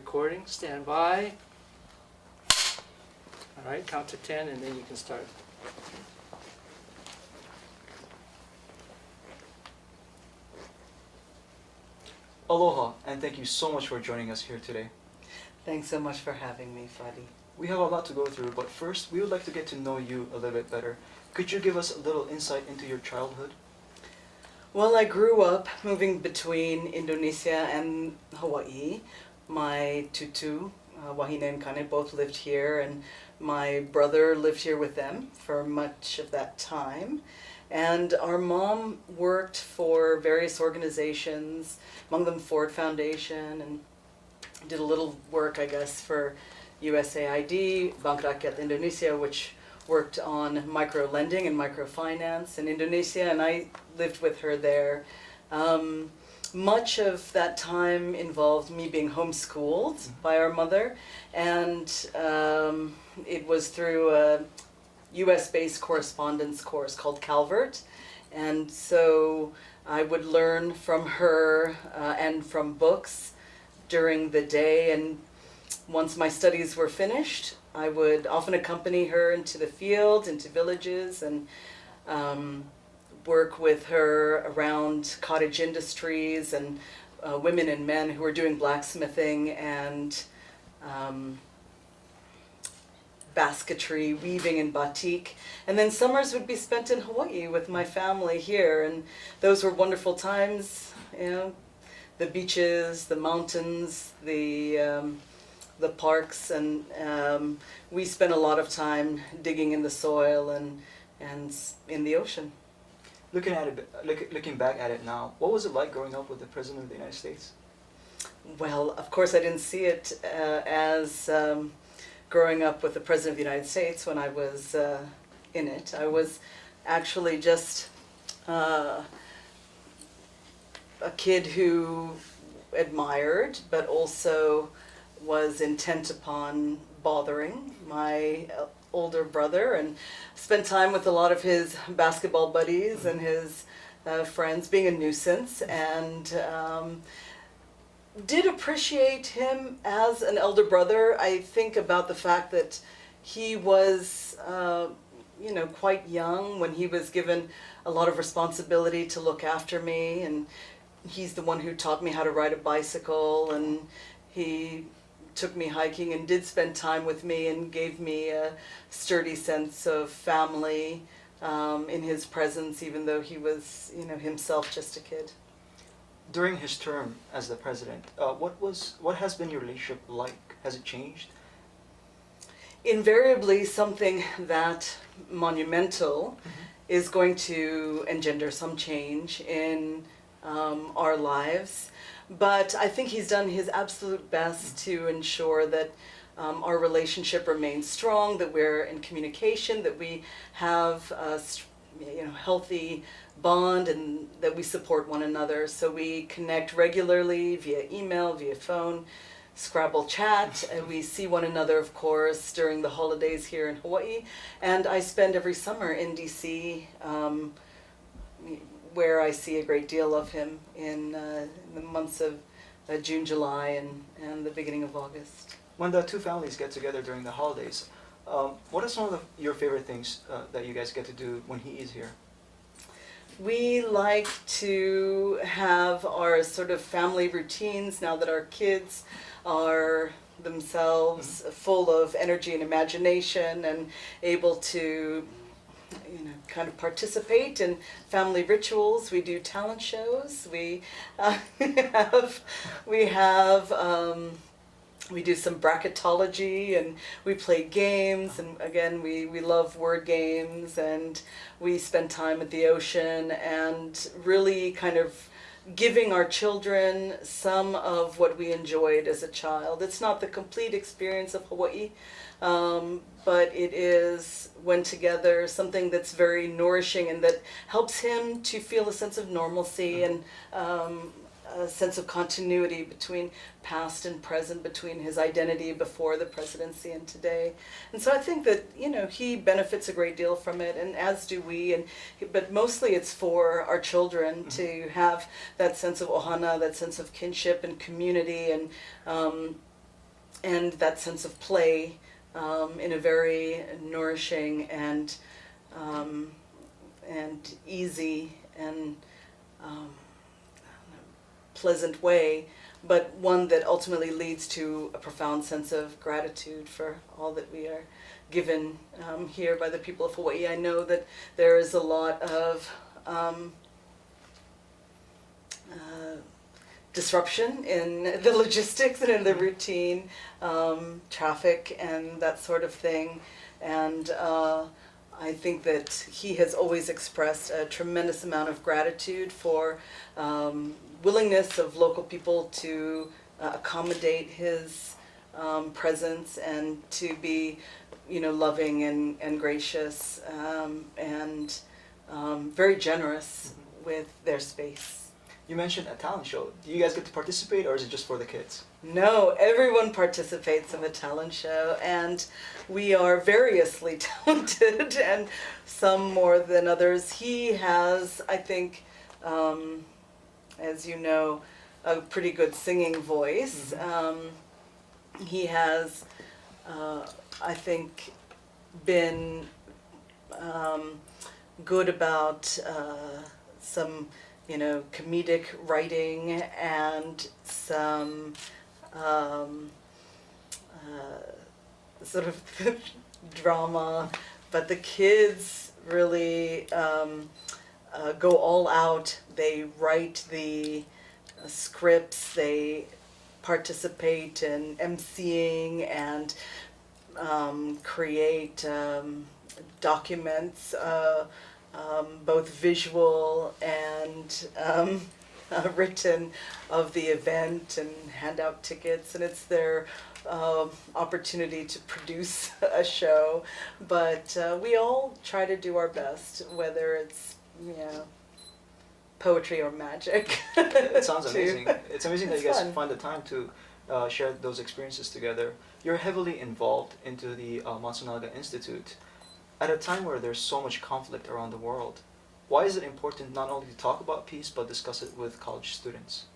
recording. Stand by. All right, count to 10 and then you can start. Aloha, and thank you so much for joining us here today. Thanks so much for having me, Fadi. We have a lot to go through, but first, we would like to get to know you a little bit better. Could you give us a little insight into your childhood? Well, I grew up moving between Indonesia and Hawaii. My tutu, Wahine and Kane, both lived here, and my brother lived here with them for much of that time. And our mom worked for various organizations, among them Ford Foundation, and did a little work, I guess, for USAID, Bank Rakyat Indonesia, which worked on micro-lending and microfinance in Indonesia, and I lived with her there. Much of that time involved me being homeschooled by our mother, and it was through a US-based correspondence course called Calvert, and so I would learn from her and from books during the day, and once my studies were finished, I would often accompany her into the field, into villages, and work with her around cottage industries and women and men who were doing blacksmithing and basketry, weaving and batik. And then summers would be spent in Hawaii with my family here, and those were wonderful times, you know, the beaches, the mountains, the parks, and we spent a lot of time digging in the soil and in the ocean. Looking back at it now, what was it like growing up with the President of the United States? Well, of course, I didn't see it as growing up with the President of the United States when I was in it. I was actually just a kid who admired, but also was intent upon bothering my older brother, and spent time with a lot of his basketball buddies and his friends, being a nuisance, and did appreciate him as an elder brother. I think about the fact that he was quite young when he was given a lot of responsibility to look after me, and he's the one who taught me how to ride a bicycle, and he took me hiking and did spend time with me and gave me a sturdy sense of family in his presence, even though he was, himself just a kid. During his term as the president, what has been your relationship like? Has it changed? Invariably, something that monumental is going to engender some change in our lives. But I think he's done his absolute best to ensure that our relationship remains strong, that we're in communication, that we have a healthy bond, and that we support one another. So we connect regularly via email, via phone, Scrabble chat, and we see one another, of course, during the holidays here in Hawaii. And I spend every summer in DC, where I see a great deal of him in the months of June, July, and the beginning of August. When the two families get together during the holidays, what are some of your favorite things that you guys get to do when he is here? We like to have our sort of family routines now that our kids are themselves full of energy and imagination and able to kind of participate in family rituals. We do talent shows. We we do some bracketology, and we play games, and again we love word games, and we spend time at the ocean, and really kind of giving our children some of what we enjoyed as a child. It's not the complete experience of Hawaii, but it is, when together, something that's very nourishing and that helps him to feel a sense of normalcy and a sense of continuity between past and present, between his identity before the presidency and today. And so I think that, he benefits a great deal from it, and as do we, but mostly it's for our children to have that sense of ohana, that sense of kinship and community, and and that sense of play in a very nourishing and easy and pleasant way, but one that ultimately leads to a profound sense of gratitude for all that we are given here by the people of Hawaii. I know that there is a lot of disruption in the logistics and in the routine, traffic and that sort of thing, and I think that he has always expressed a tremendous amount of gratitude for willingness of local people to accommodate his presence and to be, loving and gracious and very generous with their space. You mentioned a talent show. Do you guys get to participate, or is it just for the kids? No, everyone participates in the talent show, and we are variously talented, and some more than others. He has, I think, as you know, a pretty good singing voice. He has, I think, been good about some comedic writing and some sort of drama, but the kids really go all out. They write the scripts, they participate in emceeing and create documents, both visual and written, of the event, and hand out tickets, and it's their opportunity to produce a show. But we all try to do our best, whether it's poetry or magic. It sounds amazing. It's amazing that It's you guys fun. find the time to share those experiences together. You're heavily involved into the Matsunaga Institute. At a time where there's so much conflict around the world, why is it important not only to talk about peace, but discuss it with college students?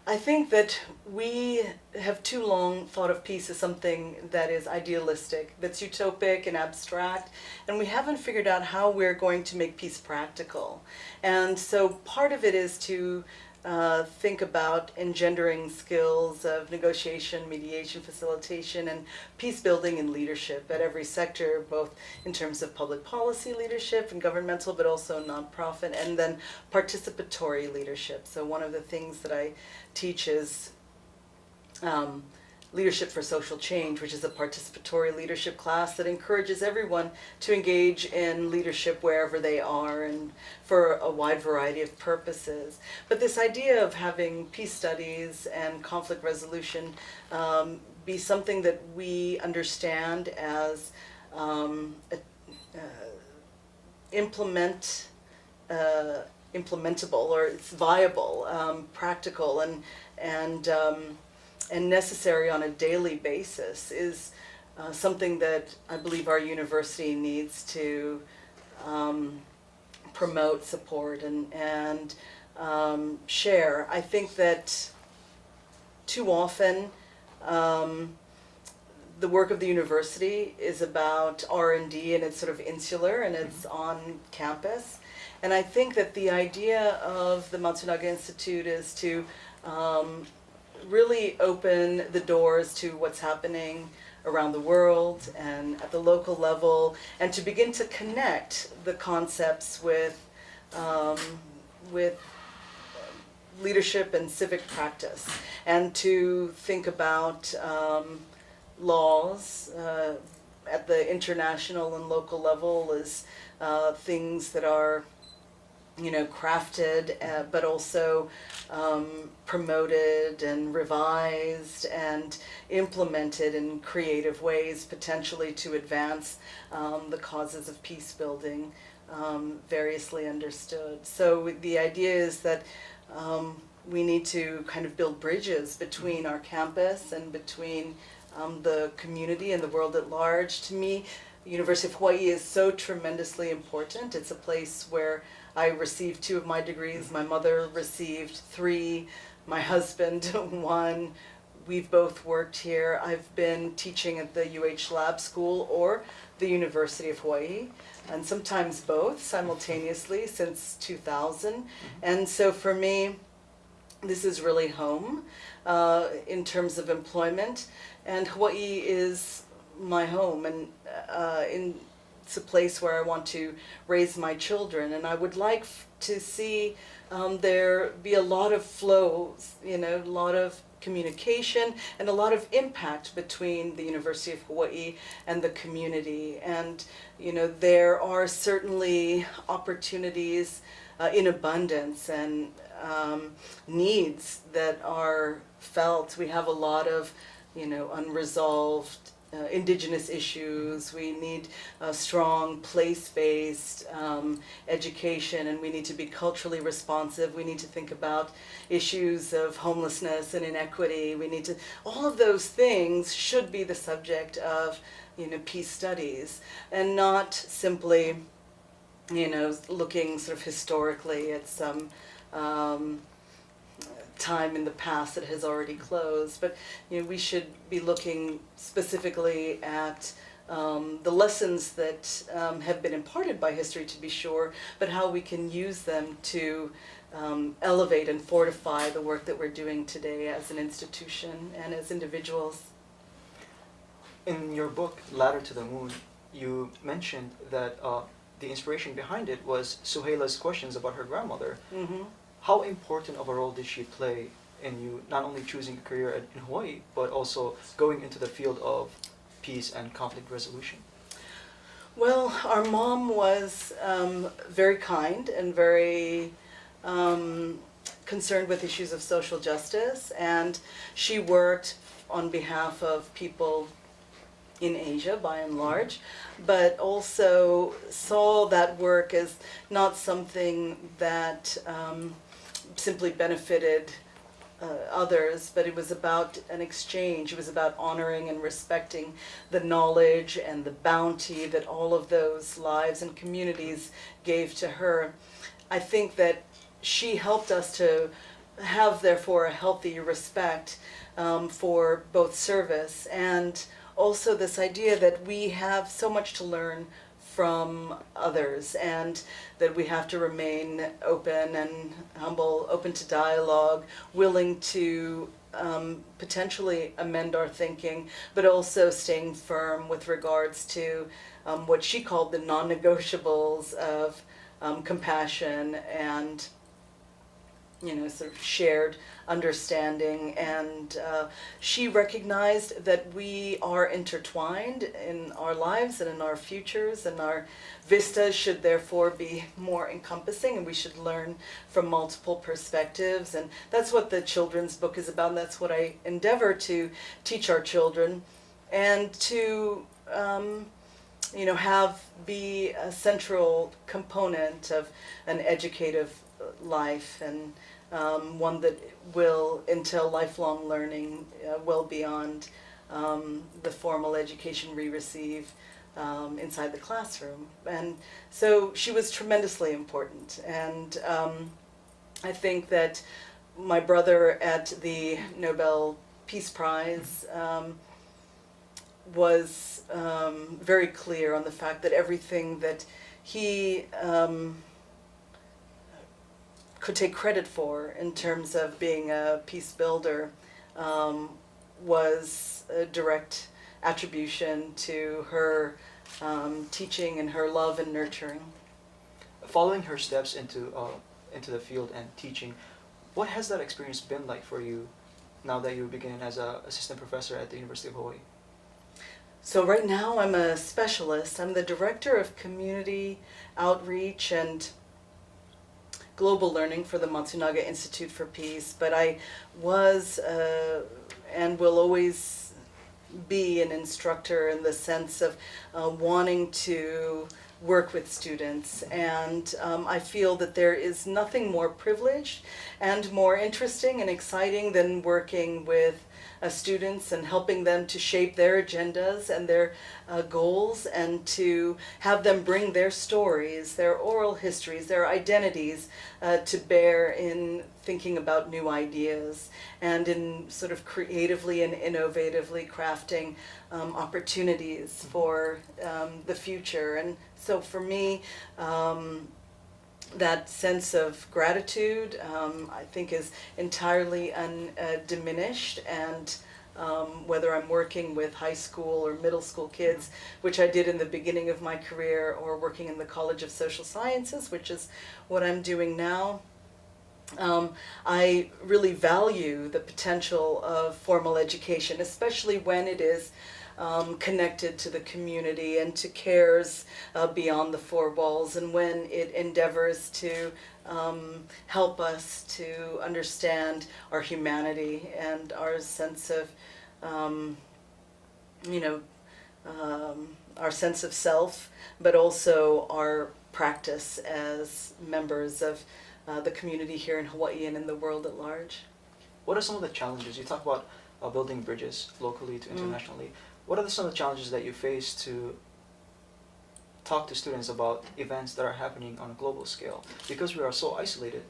I think that we have too long thought of peace as something that is idealistic, that's utopic and abstract, and we haven't figured out how we're going to make peace practical. And so part of it is to think about engendering skills of negotiation, mediation, facilitation, and peace building and leadership at every sector, both in terms of public policy leadership and governmental, but also nonprofit, and then participatory leadership. So one of the things that I teach is Leadership for Social Change, which is a participatory leadership class that encourages everyone to engage in leadership wherever they are and for a wide variety of purposes. But this idea of having peace studies and conflict resolution be something that we understand as implementable, or it's viable, practical, and necessary on a daily basis is something that I believe our university needs to promote, support, and share. I think that too often the work of the university is about R&D, and it's sort of insular, and it's on campus. And I think that the idea of the Matsunaga Institute is to really open the doors to what's happening around the world and at the local level, and to begin to connect the concepts with leadership and civic practice, and to think about laws at the international and local level as things that are crafted, but also promoted and revised and implemented in creative ways, potentially to advance the causes of peace building, variously understood. So the idea is that we need to kind of build bridges between our campus and between the community and the world at large. To me, the University of Hawaii is so tremendously important. It's a place where I received 2 of my degrees. My mother received 3. My husband 1. we've both worked here. I've been teaching at the UH Lab School or the University of Hawaii, and sometimes both simultaneously since 2000. And so for me, this is really home in terms of employment, and Hawaii is my home, and it's a place where I want to raise my children, and I would like to see there be a lot of flow, a lot of communication and a lot of impact between the University of Hawaii and the community. And there are certainly opportunities in abundance and needs that are felt. We have a lot of unresolved indigenous issues. We need a strong place-based education, and we need to be culturally responsive. We need to think about issues of homelessness and inequity. All of those things should be the subject of peace studies, and not simply looking sort of historically at some time in the past that has already closed, but we should be looking specifically at the lessons that have been imparted by history, to be sure, but how we can use them to elevate and fortify the work that we're doing today as an institution and as individuals. In your book, Ladder to the Moon, you mentioned that the inspiration behind it was Suheila's questions about her grandmother. Mm-hmm. How important of a role did she play in you not only choosing a career in Hawaii, but also going into the field of peace and conflict resolution? Well, our mom was very kind and very concerned with issues of social justice, and she worked on behalf of people in Asia by and large, but also saw that work as not something that simply benefited others, but it was about an exchange. It was about honoring and respecting the knowledge and the bounty that all of those lives and communities gave to her. I think that she helped us to have, therefore, a healthy respect for both service and also this idea that we have so much to learn from others, and that we have to remain open and humble, open to dialogue, willing to potentially amend our thinking, but also staying firm with regards to what she called the non-negotiables of compassion and sort of shared understanding. And she recognized that we are intertwined in our lives and in our futures, and our vistas should therefore be more encompassing, and we should learn from multiple perspectives. And that's what the children's book is about, and that's what I endeavor to teach our children, and to be a central component of an educative life, and one that will entail lifelong learning well beyond the formal education we receive inside the classroom. And so she was tremendously important. And I think that my brother at the Nobel Peace Prize was very clear on the fact that everything that he could take credit for in terms of being a peace builder was a direct attribution to her teaching and her love and nurturing. Following her steps into the field and teaching, what has that experience been like for you now that you begin as an assistant professor at the University of Hawaii? So right now I'm a specialist. I'm the director of community outreach and global learning for the Matsunaga Institute for Peace, but I was and will always be an instructor in the sense of wanting to work with students. And I feel that there is nothing more privileged and more interesting and exciting than working with students and helping them to shape their agendas and their goals, and to have them bring their stories, their oral histories, their identities to bear in thinking about new ideas and in sort of creatively and innovatively crafting opportunities for the future. And so for me, that sense of gratitude, I think, is entirely undiminished. And whether I'm working with high school or middle school kids, which I did in the beginning of my career, or working in the College of Social Sciences, which is what I'm doing now, I really value the potential of formal education, especially when it is connected to the community and to cares beyond the four walls, and when it endeavors to help us to understand our humanity and our sense of, our sense of self, but also our practice as members of the community here in Hawaii and in the world at large. What are some of the challenges? You talk about building bridges locally to internationally. What are some of the challenges that you face to talk to students about events that are happening on a global scale? Because we are so isolated,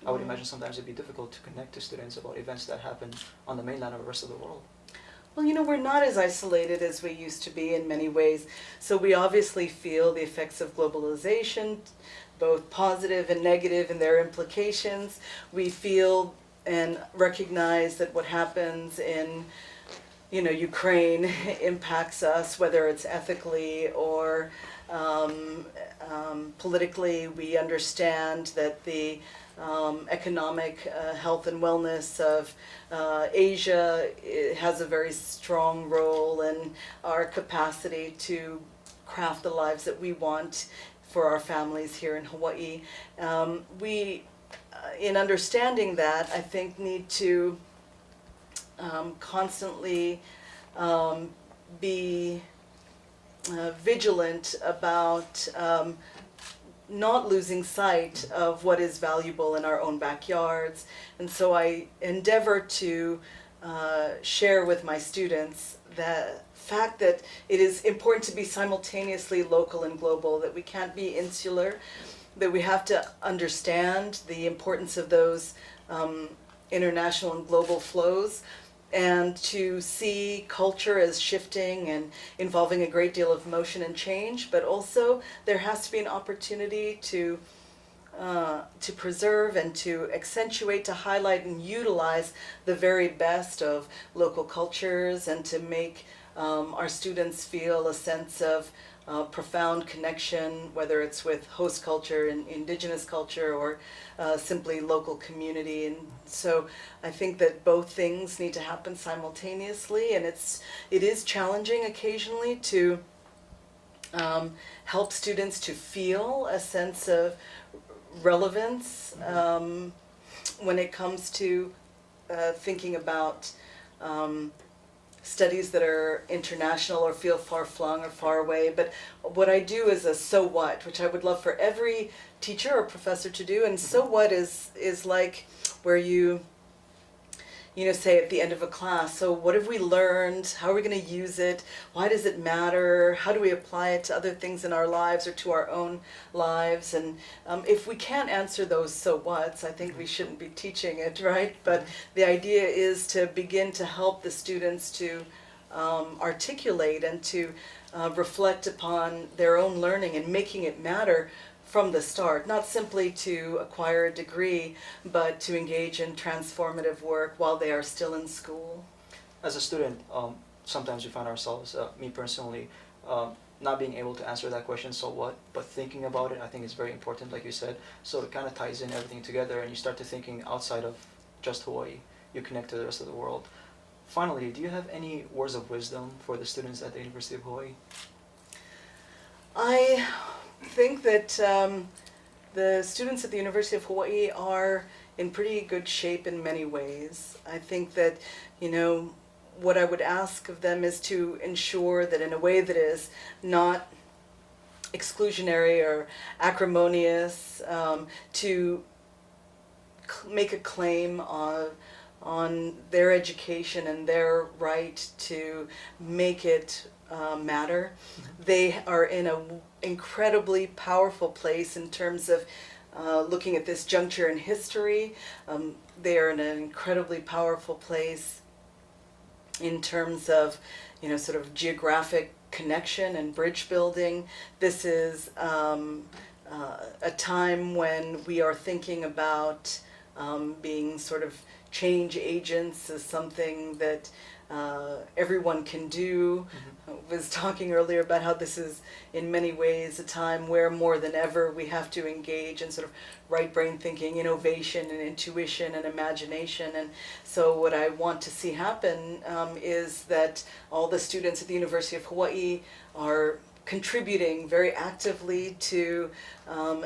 I would imagine sometimes it'd be difficult to connect to students about events that happen on the mainland or the rest of the world. Well, we're not as isolated as we used to be in many ways. So we obviously feel the effects of globalization, both positive and negative in their implications. We feel and recognize that what happens in Ukraine impacts us, whether it's ethically or politically. We understand that the economic health and wellness of Asia has a very strong role in our capacity to craft the lives that we want for our families here in Hawaii. We, in understanding that, I think need to constantly be vigilant about not losing sight of what is valuable in our own backyards. And so I endeavor to share with my students the fact that it is important to be simultaneously local and global, that we can't be insular, that we have to understand the importance of those international and global flows, and to see culture as shifting and involving a great deal of motion and change, but also there has to be an opportunity to preserve and to accentuate, to highlight and utilize the very best of local cultures, and to make our students feel a sense of profound connection, whether it's with host culture and indigenous culture, or simply local community. And so I think that both things need to happen simultaneously, and it is challenging occasionally to help students to feel a sense of relevance when it comes to thinking about studies that are international or feel far-flung or far away. But what I do is a so what, which I would love for every teacher or professor to do. And so what is like where you say at the end of a class, so what have we learned? How are we going to use it? Why does it matter? How do we apply it to other things in our lives or to our own lives? And if we can't answer those so whats, I think we shouldn't be teaching it, right? But the idea is to begin to help the students to articulate and to reflect upon their own learning and making it matter from the start, not simply to acquire a degree, but to engage in transformative work while they are still in school. As a student, sometimes we find ourselves, me personally, not being able to answer that question, so what, but thinking about it, I think is very important, like you said. So it kind of ties in everything together, and you start to thinking outside of just Hawaii. You connect to the rest of the world. Finally, do you have any words of wisdom for the students at the University of Hawaii? I think that the students at the University of Hawaii are in pretty good shape in many ways. I think that, what I would ask of them is to ensure that in a way that is not exclusionary or acrimonious, to make a claim on their education and their right to make it matter. They are in an incredibly powerful place in terms of looking at this juncture in history. They are in an incredibly powerful place in terms of, sort of geographic connection and bridge building. This is a time when we are thinking about being sort of change agents as something that everyone can do. I was talking earlier about how this is in many ways a time where more than ever we have to engage in sort of right brain thinking, innovation and intuition and imagination. And so what I want to see happen is that all the students at the University of Hawaii are contributing very actively to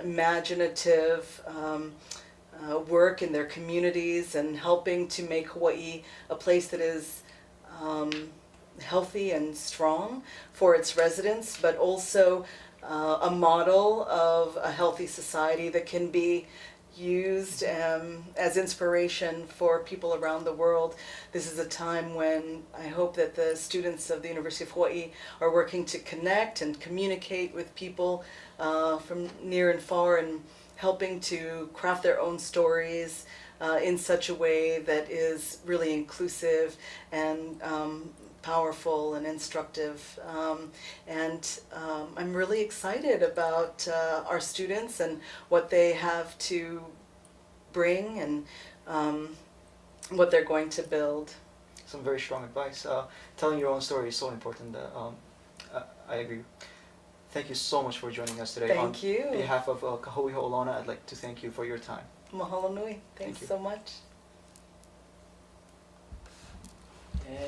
imaginative work in their communities and helping to make Hawaii a place that is healthy and strong for its residents, but also a model of a healthy society that can be used as inspiration for people around the world. This is a time when I hope that the students of the University of Hawaii are working to connect and communicate with people from near and far and helping to craft their own stories in such a way that is really inclusive and powerful and instructive. I'm really excited about our students and what they have to bring and what they're going to build. Some very strong advice. Telling your own story is so important. I agree. Thank you so much for joining us today. Thank you. On behalf of Hui Hoolauna, I'd like to thank you for your time. Mahalo nui. Thanks you. so much. And